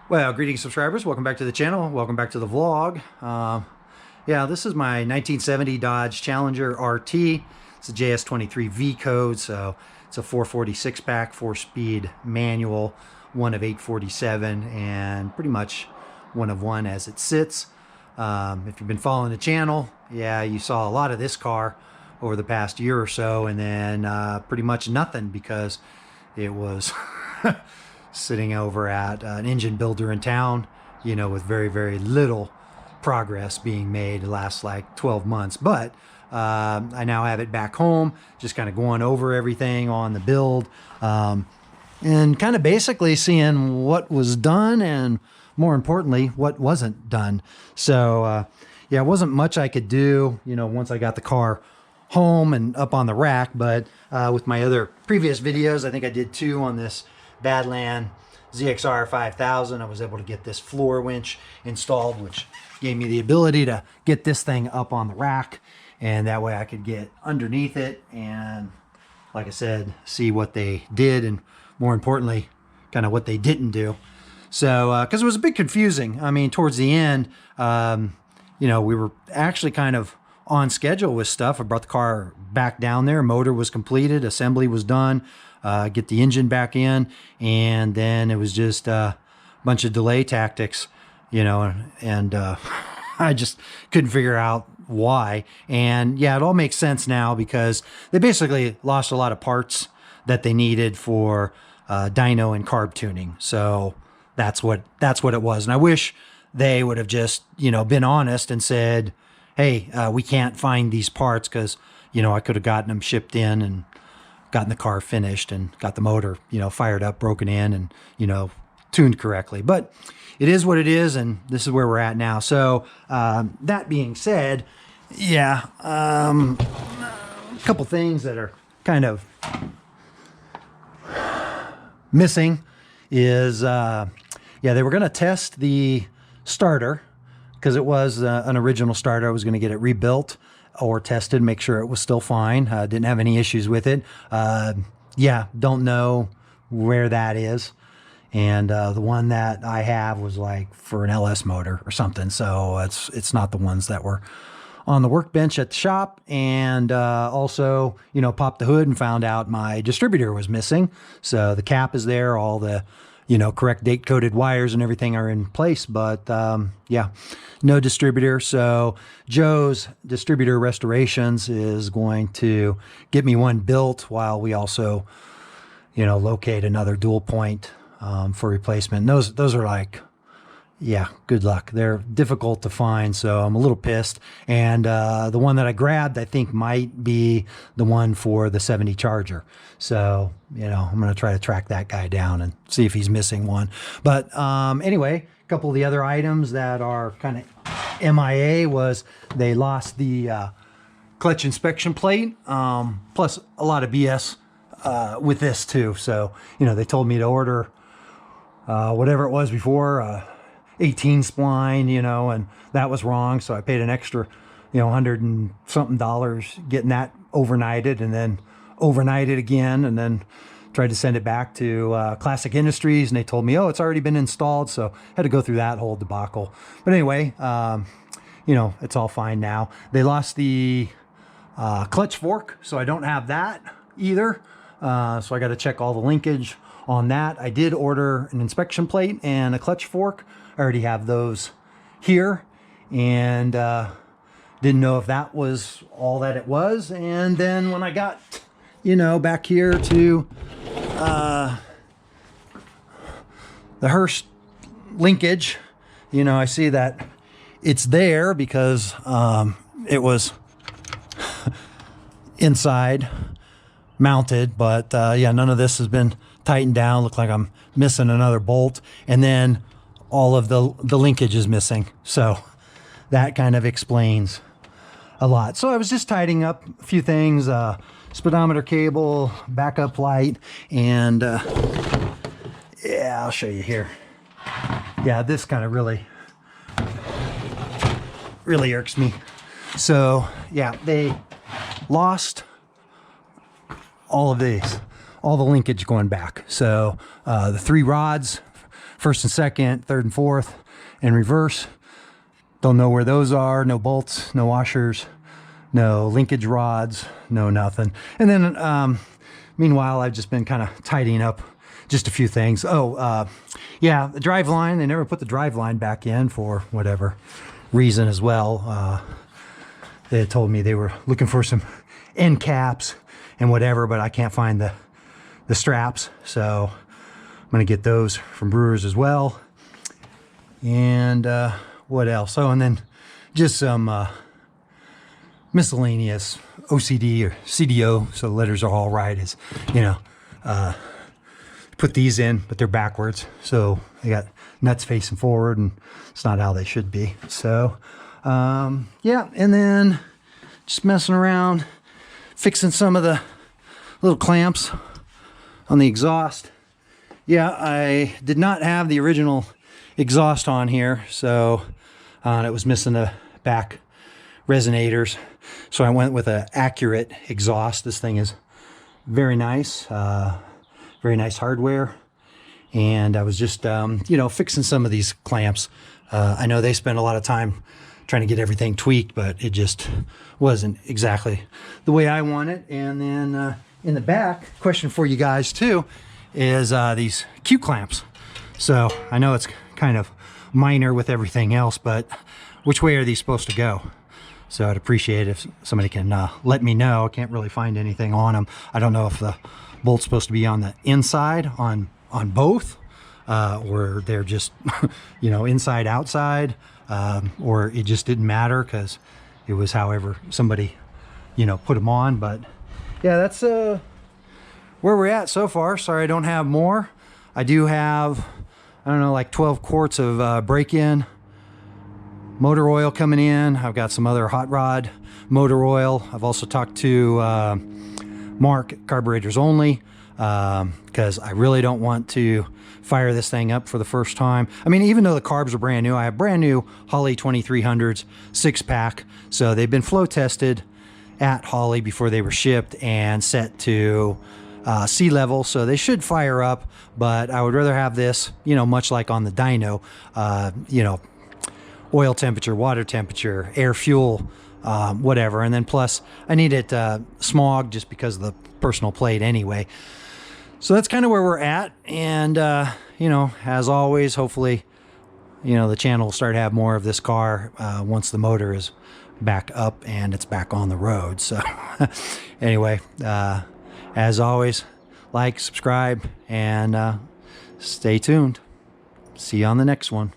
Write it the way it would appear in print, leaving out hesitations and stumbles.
Well, greetings subscribers. Welcome back to the channel. Welcome back to the vlog. Yeah, this is my 1970 Dodge Challenger RT. It's a JS23 V code, so it's a 446 pack, 4-speed manual, one of 847, and pretty much one of one as it sits. If you've been following the channel, yeah, you saw a lot of this car over the past year or so, and then pretty much nothing because it was sitting over at an engine builder in town, you know, with very, very little progress being made the last like 12 months. But I now have it back home, just kind of going over everything on the build and kind of basically seeing what was done and more importantly, what wasn't done. So yeah, it wasn't much I could do, you know, once I got the car home and up on the rack. But with my other previous videos, I think I did 2 on this Badland ZXR 5000. I was able to get this floor winch installed, which gave me the ability to get this thing up on the rack, and that way I could get underneath it and, like I said, see what they did and more importantly kind of what they didn't do. So because it was a bit confusing. I mean, towards the end, you know, we were actually kind of on schedule with stuff. I brought the car back down there, motor was completed, assembly was done, get the engine back in, and then it was just a bunch of delay tactics, you know, and I just couldn't figure out why. And yeah, it all makes sense now because they basically lost a lot of parts that they needed for dyno and carb tuning. So that's what it was. And I wish they would have just, you know, been honest and said, hey, we can't find these parts, because, you know, I could have gotten them shipped in and gotten the car finished and got the motor, you know, fired up, broken in, and, you know, tuned correctly. But it is what it is, and this is where we're at now. So that being said, yeah, a couple things that are kind of missing is, yeah, they were going to test the starter, because it was an original starter. I was going to get it rebuilt or tested, make sure it was still fine. Didn't have any issues with it. Yeah, don't know where that is. And the one that I have was like for an LS motor or something. So it's not the ones that were on the workbench at the shop. And also, you know, popped the hood and found out my distributor was missing. So the cap is there, all the, you know, correct date coded wires and everything are in place, but yeah, no distributor. So Joe's Distributor Restorations is going to get me one built while we also, you know, locate another dual point for replacement. And those are like, yeah, good luck. They're difficult to find, so I'm a little pissed. And the one that I grabbed, I think, might be the one for the 70 Charger. So, you know, I'm going to try to track that guy down and see if he's missing one. But anyway, a couple of the other items that are kind of MIA was they lost the clutch inspection plate, plus a lot of BS with this too. So, you know, they told me to order whatever it was before, 18 spline, you know, and that was wrong. So I paid an extra, you know, $100 and something getting that overnighted, and then overnighted again, and then tried to send it back to Classic Industries, and they told me, oh, it's already been installed. So had to go through that whole debacle. But anyway, you know, it's all fine now. They lost the clutch fork, so I don't have that either. So I got to check all the linkage on that. I did order an inspection plate and a clutch fork. I already have those here, and didn't know if that was all that it was. And then when I got, you know, back here to the Hurst linkage, you know, I see that it's there because it was inside mounted, but yeah, none of this has been tightened down. Look like I'm missing another bolt, and then all of the linkage is missing. So that kind of explains a lot. So I was just tidying up a few things, speedometer cable, backup light, and yeah, I'll show you here. Yeah, this kind of really irks me. So yeah, they lost all of these, all the linkage going back. So the 3 rods first and second, third and fourth, and reverse. Don't know where those are. No bolts, no washers, no linkage rods, no nothing. And then meanwhile, I've just been kind of tidying up just a few things. Yeah, the drive line, they never put the drive line back in for whatever reason as well. They had told me they were looking for some end caps and whatever, but I can't find the straps. So I'm gonna get those from Brewers as well. And what else? Oh, and then just some miscellaneous OCD or CDO, so the letters are all right, is, you know, put these in, but they're backwards. So they got nuts facing forward and it's not how they should be. So, yeah, and then just messing around, fixing some of the little clamps on the exhaust. Yeah, I did not have the original exhaust on here, so it was missing the back resonators. So I went with an accurate exhaust. This thing is very nice hardware. And I was just, you know, fixing some of these clamps. I know they spend a lot of time trying to get everything tweaked, but it just wasn't exactly the way I want it. And then in the back, question for you guys too, is these Q clamps. So I know it's kind of minor with everything else, but which way are these supposed to go? So I'd appreciate if somebody can let me know. I can't really find anything on them. I don't know if the bolt's supposed to be on the inside on both, or they're just, you know, inside, outside, or it just didn't matter because it was however somebody, you know, put them on. But yeah, that's where we're at so far. Sorry I don't have more. I do have, I don't know, like 12 quarts of break-in motor oil coming in. I've got some other hot rod motor oil. I've also talked to Mark, Carburetors Only, because I really don't want to fire this thing up for the first time. I mean, even though the carbs are brand new, I have brand new Holley 2300s 6-pack. So they've been flow tested at Holley before they were shipped and set to sea level, so they should fire up. But I would rather have this, you know, much like on the dyno, you know, oil temperature, water temperature, air, fuel, whatever. And then plus I need it smog just because of the personal plate anyway. So that's kind of where we're at. And you know, as always, hopefully, you know, the channel will start to have more of this car once the motor is back up and it's back on the road. So anyway, as always, like, subscribe, and stay tuned. See you on the next one.